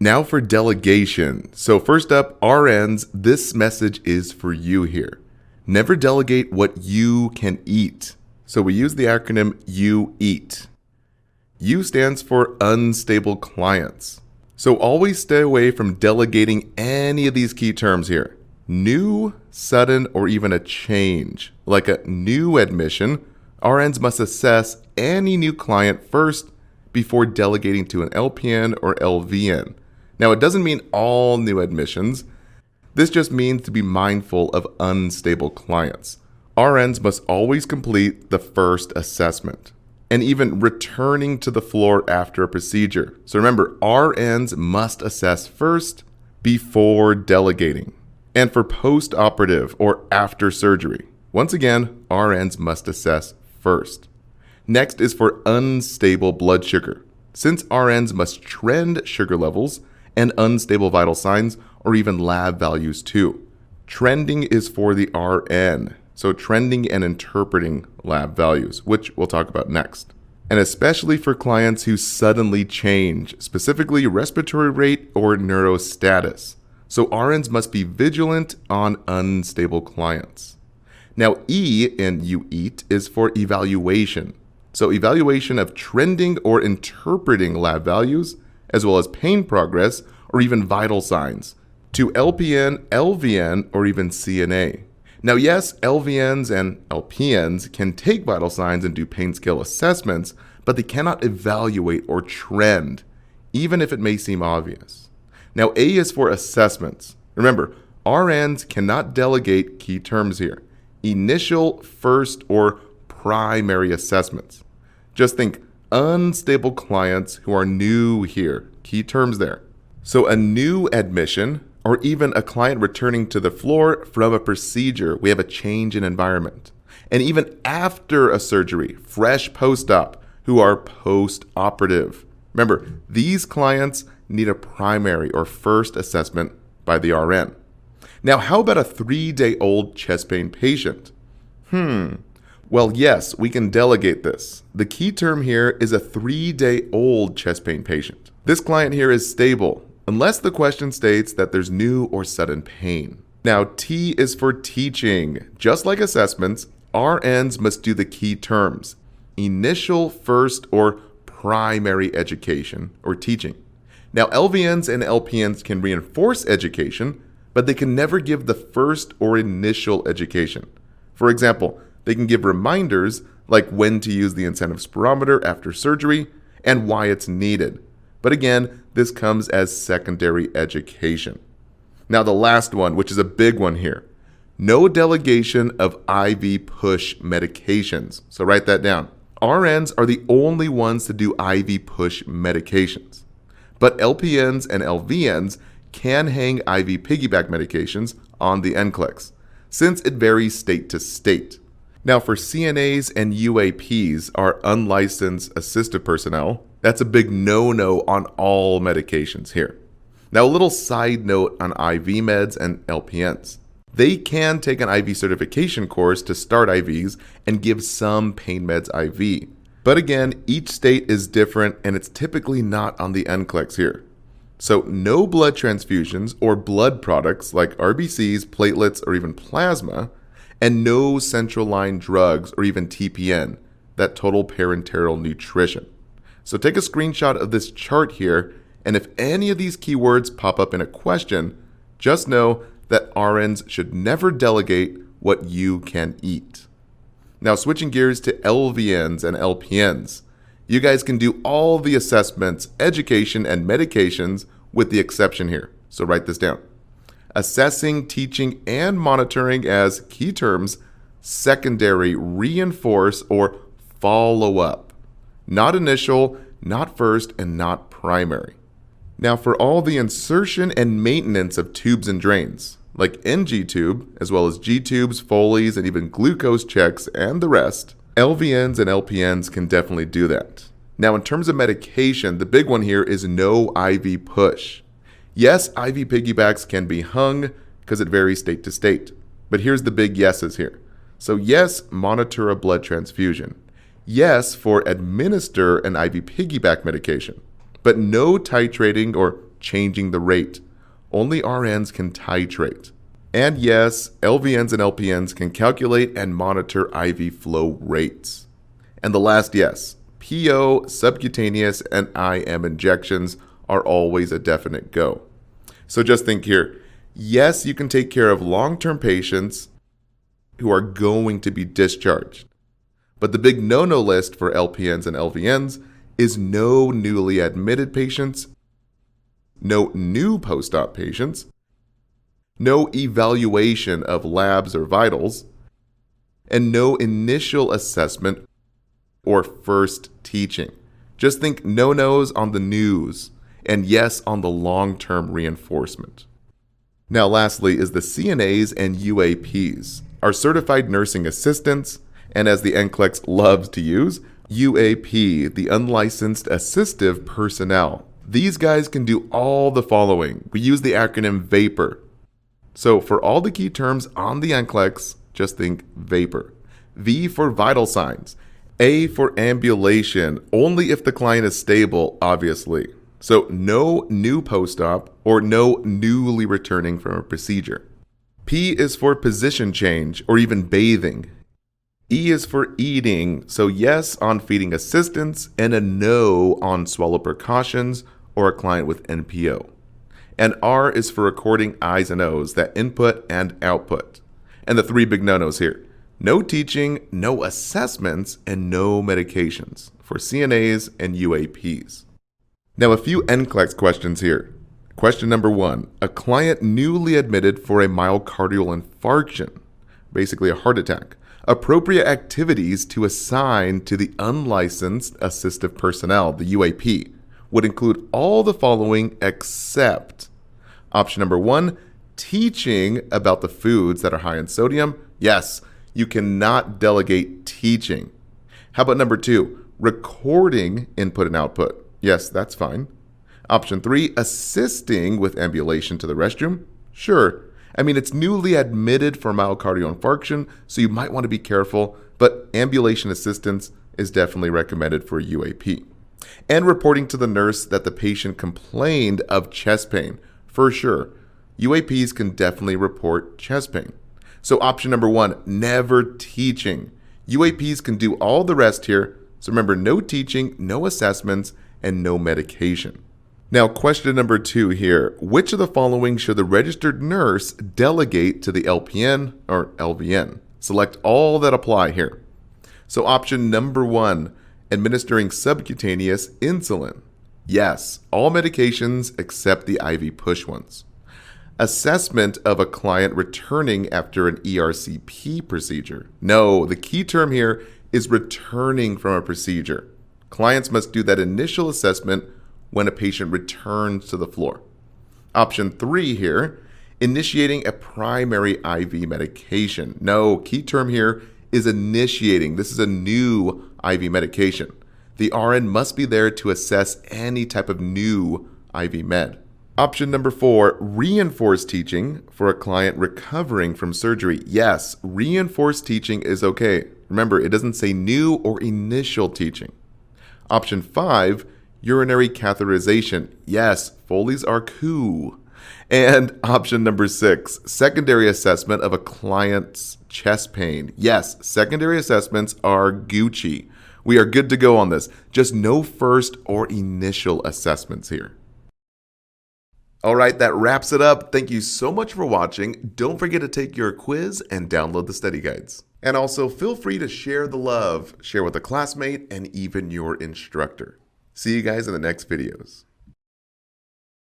Now for delegation. So first up, RNs, this message is for you here. Never delegate what you can eat. So we use the acronym U-EAT. U stands for unstable clients. So always stay away from delegating any of these key terms here. New, sudden, or even a change. Like a new admission, RNs must assess any new client first before delegating to an LPN or LVN. Now, it doesn't mean all new admissions. This just means to be mindful of unstable clients. RNs must always complete the first assessment and even returning to the floor after a procedure. So remember, RNs must assess first before delegating. And for post-operative or after surgery, once again, RNs must assess first. Next is for unstable blood sugar. Since RNs must trend sugar levels and unstable vital signs or even lab values too. Trending is for the RN, so trending and interpreting lab values, which we'll talk about next. And especially for clients who suddenly change, specifically respiratory rate or neurostatus. So RNs must be vigilant on unstable clients. Now E in U-EAT is for evaluation. So evaluation of trending or interpreting lab values, as well as pain progress or even vital signs, to LPN, LVN, or even CNA. Now yes, LVNs and LPNs can take vital signs and do pain scale assessments, but they cannot evaluate or trend, even if it may seem obvious. Now A is for assessments. Remember, RNs cannot delegate key terms here. Initial, first, or primary assessments. Just think unstable clients who are new here. Key terms there. So a new admission or even a client returning to the floor from a procedure, we have a change in environment. And even after a surgery, fresh post-op who are post-operative. Remember, these clients need a primary or first assessment by the RN. Now, how about a 3-day-old chest pain patient? Well, yes, we can delegate this. The key term here is a 3-day-old chest pain patient. This client here is stable, unless the question states that there's new or sudden pain. Now, T is for teaching. Just like assessments, RNs must do the key terms: initial, first, or primary education or teaching. Now, LVNs and LPNs can reinforce education, but they can never give the first or initial education. For example, they can give reminders like when to use the incentive spirometer after surgery and why it's needed. But again, this comes as secondary education. Now the last one, which is a big one here. No delegation of IV push medications. So write that down. RNs are the only ones to do IV push medications. But LPNs and LVNs can hang IV piggyback medications on the NCLEX, since it varies state to state. Now for CNAs and UAPs, our unlicensed assistive personnel, that's a big no-no on all medications here. Now a little side note on IV meds and LPNs. They can take an IV certification course to start IVs and give some pain meds IV. But again, each state is different and it's typically not on the NCLEX here. So no blood transfusions or blood products like RBCs, platelets, or even plasma, and no central line drugs or even TPN, that total parenteral nutrition. So take a screenshot of this chart here, and if any of these keywords pop up in a question, just know that RNs should never delegate what you can eat. Now switching gears to LVNs and LPNs. You guys can do all the assessments, education, and medications with the exception here. So write this down. Assessing, teaching, and monitoring as key terms, secondary, reinforce, or follow up. Not initial, not first, and not primary. Now for all the insertion and maintenance of tubes and drains, like NG tube, as well as G tubes, Foleys, and even glucose checks and the rest, LVNs and LPNs can definitely do that. Now in terms of medication, the big one here is no IV push. Yes, IV piggybacks can be hung because it varies state to state. But here's the big yeses here. So yes, monitor a blood transfusion. Yes, for administer an IV piggyback medication. But no titrating or changing the rate. Only RNs can titrate. And yes, LVNs and LPNs can calculate and monitor IV flow rates. And the last yes, PO, subcutaneous, and IM injections are always a definite go. So just think here. Yes, you can take care of long-term patients who are going to be discharged. But the big no-no list for LPNs and LVNs is no newly admitted patients, no new post-op patients, no evaluation of labs or vitals, and no initial assessment or first teaching. Just think no-nos on the news and yes on the long-term reinforcement. Now lastly is the CNAs and UAPs, our certified nursing assistants, and as the NCLEX loves to use, UAP, the unlicensed assistive personnel. These guys can do all the following. We use the acronym VAPOR. So for all the key terms on the NCLEX, just think VAPOR. V for vital signs. A for ambulation, only if the client is stable, obviously. So no new post-op or no newly returning from a procedure. P is for position change or even bathing. E is for eating, so yes on feeding assistance and a no on swallow precautions or a client with NPO. And R is for recording I's and O's, that input and output. And the three big no-nos here. No teaching, no assessments, and no medications for CNAs and UAPs. Now a few NCLEX questions here. Question number 1. A client newly admitted for a myocardial infarction, basically a heart attack. Appropriate activities to assign to the unlicensed assistive personnel, the UAP, would include all the following except option number 1, teaching about the foods that are high in sodium. Yes, you cannot delegate teaching. How about number 2, recording input and output? Yes, that's fine. Option 3, assisting with ambulation to the restroom? Sure. I mean, it's newly admitted for myocardial infarction, so you might want to be careful, but ambulation assistance is definitely recommended for a UAP. And reporting to the nurse that the patient complained of chest pain, for sure. UAPs can definitely report chest pain. So option number 1, never teaching. UAPs can do all the rest here, so remember, no teaching, no assessments, and no medication. Now, question number 2 here. Which of the following should the registered nurse delegate to the LPN or LVN? Select all that apply here. So option number 1, administering subcutaneous insulin. Yes, all medications except the IV push ones. Assessment of a client returning after an ERCP procedure. No, the key term here is returning from a procedure. Clients must do that initial assessment when a patient returns to the floor. Option 3 here, initiating a primary IV medication. No, key term here is initiating. This is a new IV medication. The RN must be there to assess any type of new IV med. Option number 4, reinforced teaching for a client recovering from surgery. Yes, reinforced teaching is okay. Remember, it doesn't say new or initial teaching. Option 5, urinary catheterization. Yes, Foley's are cool. And option number 6, secondary assessment of a client's chest pain. Yes, secondary assessments are Gucci. We are good to go on this. Just no first or initial assessments here. All right, that wraps it up. Thank you so much for watching. Don't forget to take your quiz and download the study guides. And also feel free to share the love, share with a classmate, and even your instructor. See you guys in the next videos.